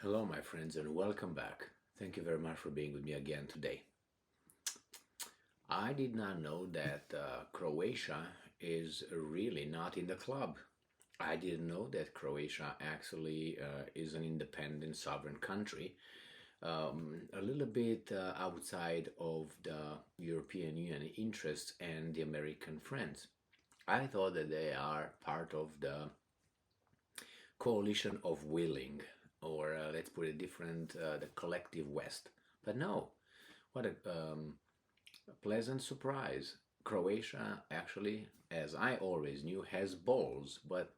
Hello, my friends, and welcome back. Thank you very much for being with me again today. I did not know that Croatia is really not in the club. I didn't know that Croatia actually is an independent sovereign country, a little bit outside of the European Union interests and the American friends. I thought that they are part of the coalition of willing, or let's put it different, the collective West. But no, what a pleasant surprise. Croatia actually, as I always knew, has balls, but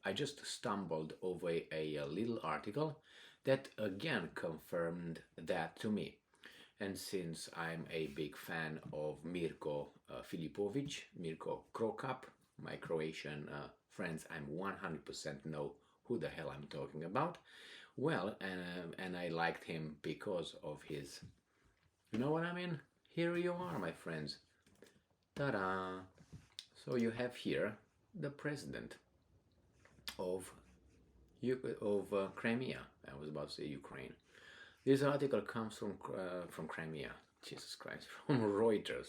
I just stumbled over a little article that again confirmed that to me. And since I'm a big fan of Mirko Filipovic, Mirko Krokap, my Croatian friends, I'm 100% know who the hell I'm talking about. Well, and I liked him because of his, you know what I mean? Here you are, my friends. Ta-da! So you have here the president of Crimea. I was about to say Ukraine. This article comes from Crimea. Jesus Christ, from Reuters,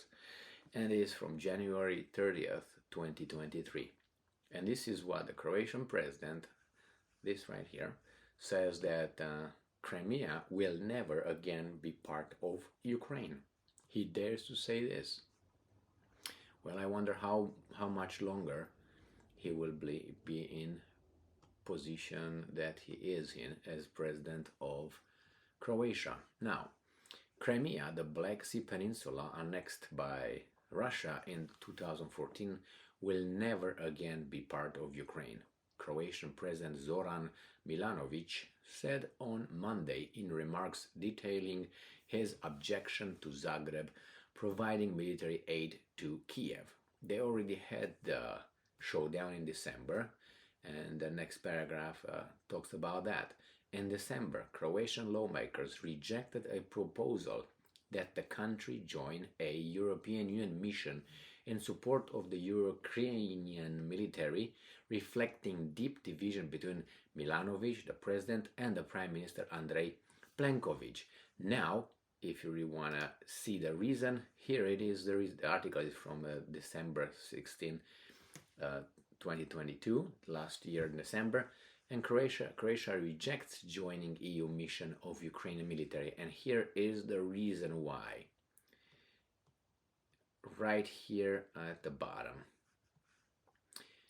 and it is from January 30th, 2023. And this is what the Croatian president, this right here, says that Crimea will never again be part of Ukraine. He dares to say this. Well, I wonder how much longer he will be in position that he is in as president of Croatia. Now, Crimea, the Black Sea Peninsula annexed by Russia in 2014, will never again be part of Ukraine. Croatian President Zoran Milanovic said on Monday in remarks detailing his objection to Zagreb providing military aid to Kiev. They already had the showdown in December, and the next paragraph talks about that. In December, Croatian lawmakers rejected a proposal that the country join a European Union mission in support of the Ukrainian military, reflecting deep division between Milanovic, the president, and the Prime Minister Andrei Plenković. Now, if you really want to see the reason, here it is. The article is from December 16, 2022, last year in December. And Croatia rejects joining EU mission of Ukrainian military. And here is the reason why. Right here at the bottom.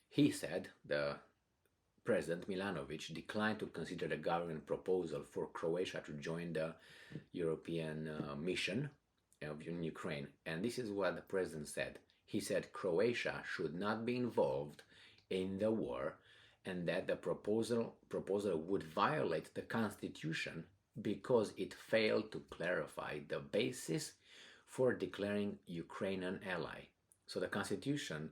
He said, the President Milanovic declined to consider the government proposal for Croatia to join the European mission in Ukraine. And this is what the president said. He said Croatia should not be involved in the war, and that the proposal would violate the constitution because it failed to clarify the basis for declaring Ukraine an ally. So the constitution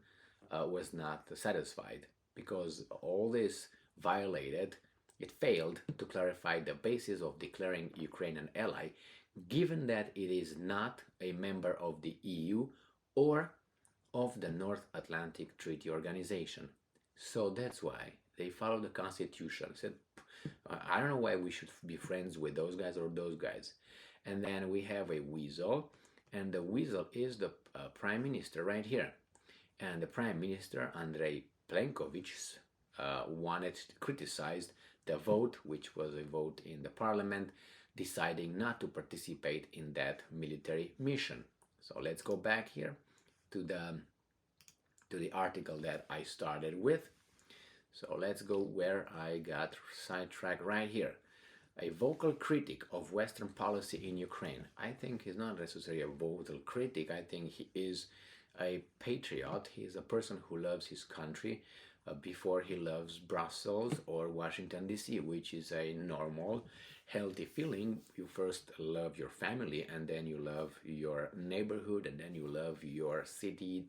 was not satisfied because all this violated, it failed to clarify the basis of declaring Ukraine an ally, given that it is not a member of the EU or of the North Atlantic Treaty Organization. So that's why they follow the Constitution. Said, I don't know why we should be friends with those guys or those guys. And then we have a weasel, and the weasel is the Prime Minister right here. And the Prime Minister, Andrei Plenković, criticized the vote, which was a vote in the parliament, deciding not to participate in that military mission. So let's go back here to the article that I started with. So let's go where I got sidetracked right here. A vocal critic of Western policy in Ukraine. I think he's not necessarily a vocal critic. I think he is a patriot. He's a person who loves his country before he loves Brussels or Washington, D.C., which is a normal, healthy feeling. You first love your family, and then you love your neighborhood, and then you love your city,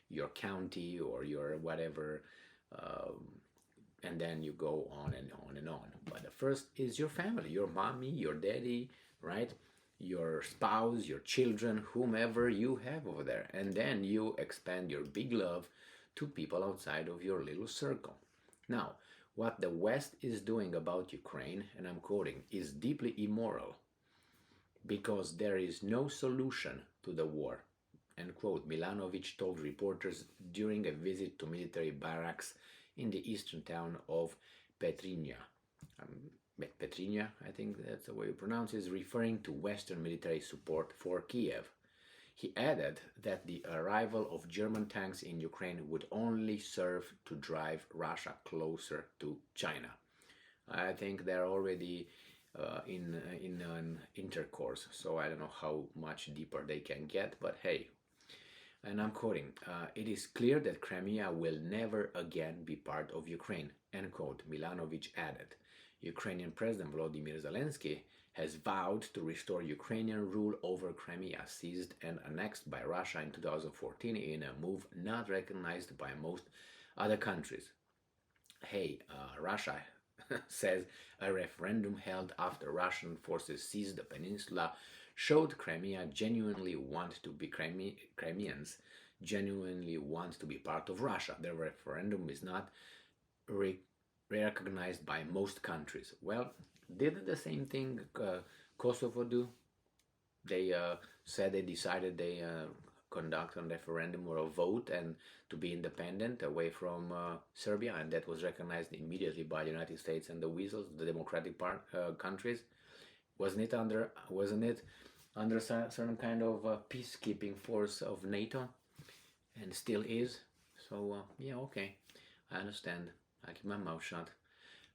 your county, or your whatever, and then you go on and on and on. But the first is your family, your mommy, your daddy, right? Your spouse, your children, whomever you have over there. And then you expand your big love to people outside of your little circle. Now, What the West is doing about Ukraine, and I'm quoting, is deeply immoral because there is no solution to the war. End quote. Milanovic told reporters during a visit to military barracks in the eastern town of Petrinja. Petrinja, I think that's the way you pronounce it, is referring to Western military support for Kiev. He added that the arrival of German tanks in Ukraine would only serve to drive Russia closer to China. I think they're already in an intercourse, so I don't know how much deeper they can get, but hey. And I'm quoting, it is clear that Crimea will never again be part of Ukraine, end quote, Milanovic added. Ukrainian President Volodymyr Zelensky has vowed to restore Ukrainian rule over Crimea, seized and annexed by Russia in 2014 in a move not recognized by most other countries. Hey, Russia says a referendum held after Russian forces seized the peninsula showed Crimea genuinely want to be Crimeans genuinely want to be part of Russia. The referendum is not recognized by most countries. Well, did the same thing Kosovo do? They said they decided they conduct a referendum or a vote and to be independent away from Serbia, and that was recognized immediately by the United States and the weasels, the democratic countries. Wasn't it under certain kind of peacekeeping force of NATO, and still is? So yeah, okay, I understand. I keep my mouth shut.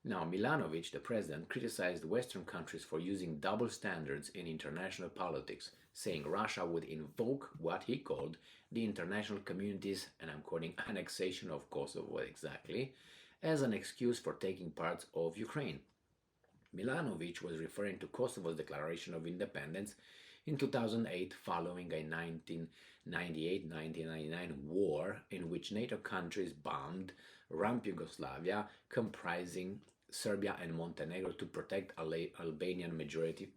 Now, Milanovic, the president, criticized Western countries for using double standards in international politics, saying Russia would invoke what he called the international community's, and I'm quoting, annexation of Kosovo exactly, as an excuse for taking parts of Ukraine. Milanovic was referring to Kosovo's declaration of independence in 2008 following a 1998-1999 war in which NATO countries bombed rump Yugoslavia, comprising Serbia and Montenegro, to protect Albanian majority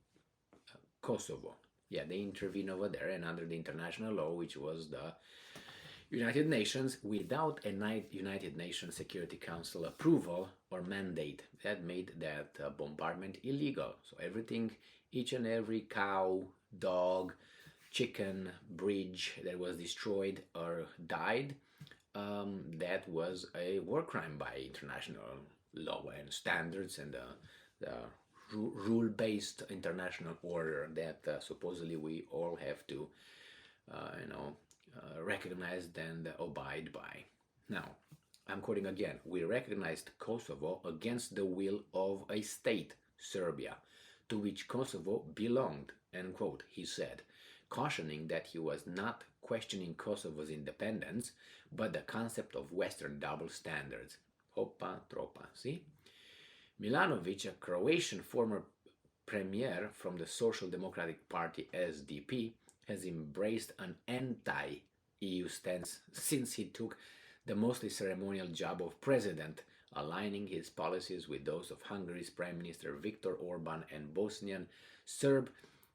Kosovo. Yeah, they intervened over there, and under the international law, which was the United Nations, without a United Nations Security Council approval or mandate, that made that bombardment illegal. So everything, each and every cow, dog, chicken, bridge that was destroyed or died, that was a war crime by international law and standards and the rule-based international order that supposedly we all have to, recognized and abide by. Now, I'm quoting again, we recognized Kosovo against the will of a state, Serbia, to which Kosovo belonged, end quote, he said, cautioning that he was not questioning Kosovo's independence, but the concept of Western double standards. Opa, tropa, see? Milanovic, a Croatian former premier from the Social Democratic Party SDP, has embraced an anti-EU stance since he took the mostly ceremonial job of president, aligning his policies with those of Hungary's Prime Minister Viktor Orban and Bosnian Serb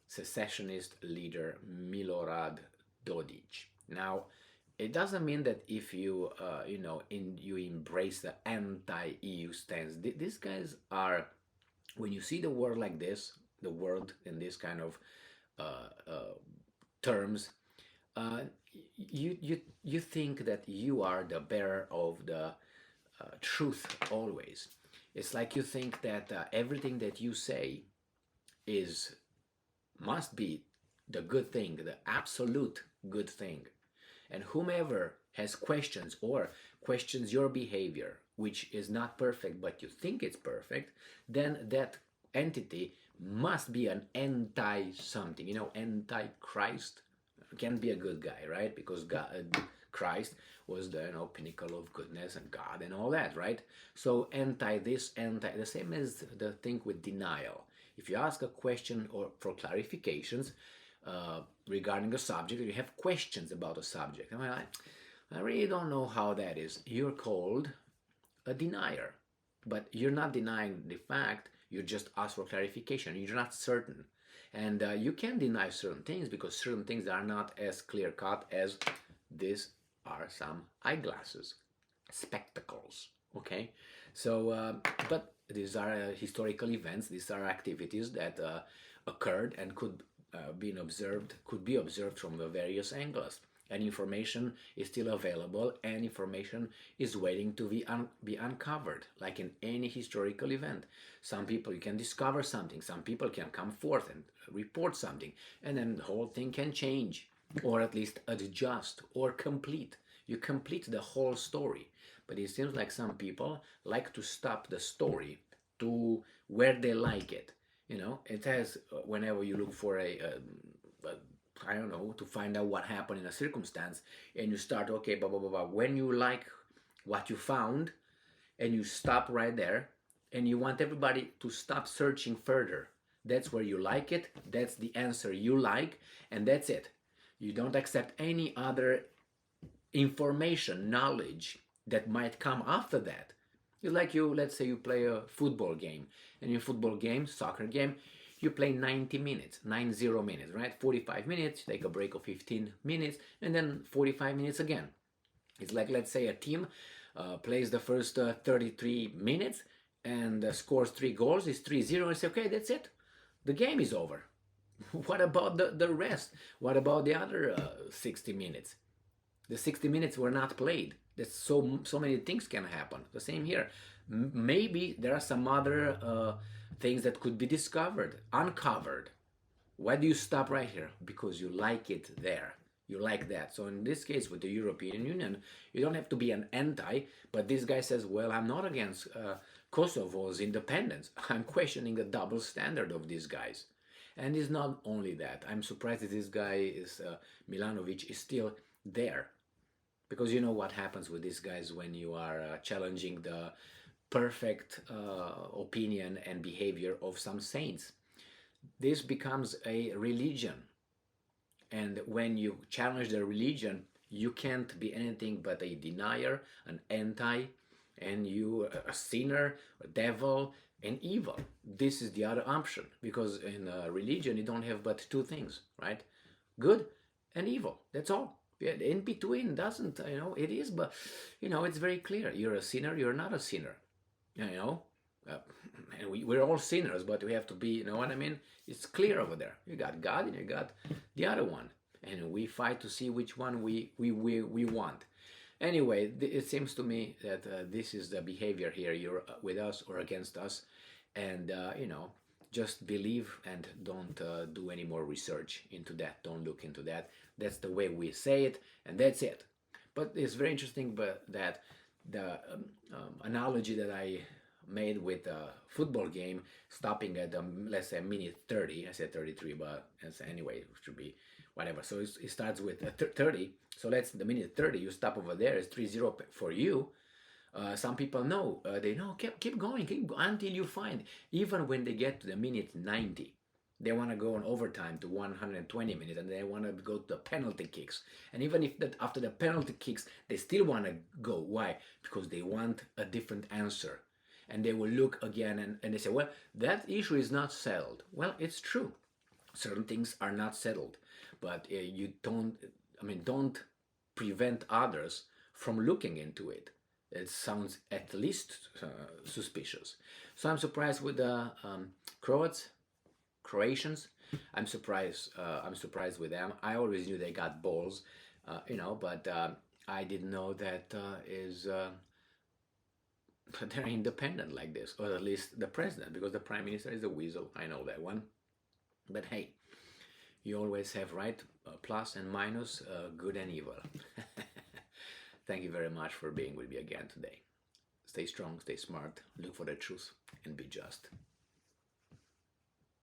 secessionist leader Milorad Dodik. Now, it doesn't mean that if you, you embrace the anti-EU stance. These guys are, when you see the world like this, the world in this kind of terms, you think that you are the bearer of the truth always. It's like you think that everything that you say must be the good thing, the absolute good thing. And whomever has questions or questions your behavior, which is not perfect, but you think it's perfect, then that entity must be an anti-something, anti-Christ. Can be a good guy, right? Because Christ was the pinnacle of goodness and God and all that, right? So the same as the thing with denial. If you ask a question or for clarifications regarding a subject, or you have questions about a subject, I really don't know how that is. You're called a denier, but you're not denying the fact. You just ask for clarification. You're not certain. And you can deny certain things because certain things are not as clear-cut as these are some eyeglasses, spectacles, okay? So, but these are historical events. These are activities that occurred and could be observed from the various angles. And information is still available, and information is waiting to be uncovered, like in any historical event. Some people, you can discover something, some people can come forth and report something, and then the whole thing can change, or at least adjust, or complete. You complete the whole story. But it seems like some people like to stop the story to where they like it. You know, it has, whenever you look for I don't know, to find out what happened in a circumstance, and you start, okay, blah, blah, blah, blah. When you like what you found, and you stop right there, and you want everybody to stop searching further. That's where you like it, that's the answer you like, and that's it. You don't accept any other information, knowledge that might come after that. It's like let's say you play a football game, and in a football game, soccer game, you play 90 minutes, 90 minutes, right? 45 minutes, take a break of 15 minutes, and then 45 minutes again. It's like, let's say a team plays the first 33 minutes and scores 3 goals, it's 3-0, and say, okay, that's it. The game is over. What about the rest? What about the other 60 minutes? The 60 minutes were not played. There's so many things can happen. The same here. Maybe there are some other things that could be discovered, uncovered. Why do you stop right here? Because you like it there. You like that. So in this case with the European Union, you don't have to be an anti, but this guy says, well, I'm not against Kosovo's independence. I'm questioning the double standard of these guys. And it's not only that. I'm surprised that this guy is Milanovic is still there. Because you know what happens with these guys when you are challenging the perfect opinion and behavior of some saints. This becomes a religion. And when you challenge the religion, you can't be anything but a denier, an anti, and you a sinner, a devil, and evil. This is the other option, because in religion you don't have but 2 things, right? Good and evil. That's all. In between doesn't, it is, but it's very clear. You're a sinner, you're not a sinner. And we're all sinners, but we have to be, you know what I mean? It's clear over there. You got God and you got the other one, and we fight to see which one we want. Anyway, it seems to me that this is the behavior here. You're with us or against us, and just believe and don't do any more research into that. Don't look into that. That's the way we say it, and that's it. But it's very interesting, that the analogy that I made with a football game stopping at let's say minute 30. I said 33, but anyway, it should be whatever. So it starts with 30. So let's the minute 30 you stop over there is 3-0 for you. Some people know, they know, keep going until you find. Even when they get to the minute 90, they want to go on overtime to 120 minutes, and they want to go to the penalty kicks. And even if after the penalty kicks, they still want to go. Why? Because they want a different answer. And they will look again and they say, well, that issue is not settled. Well, it's true. Certain things are not settled. But you don't prevent others from looking into it. It sounds at least suspicious. So I'm surprised with the Croatians. I'm surprised with them. I always knew they got balls, but I didn't know that they're independent like this, or at least the president, because the prime minister is a weasel. I know that one. But hey, you always have right, plus and minus, good and evil. Thank you very much for being with me again today. Stay strong, stay smart, look for the truth, and be just.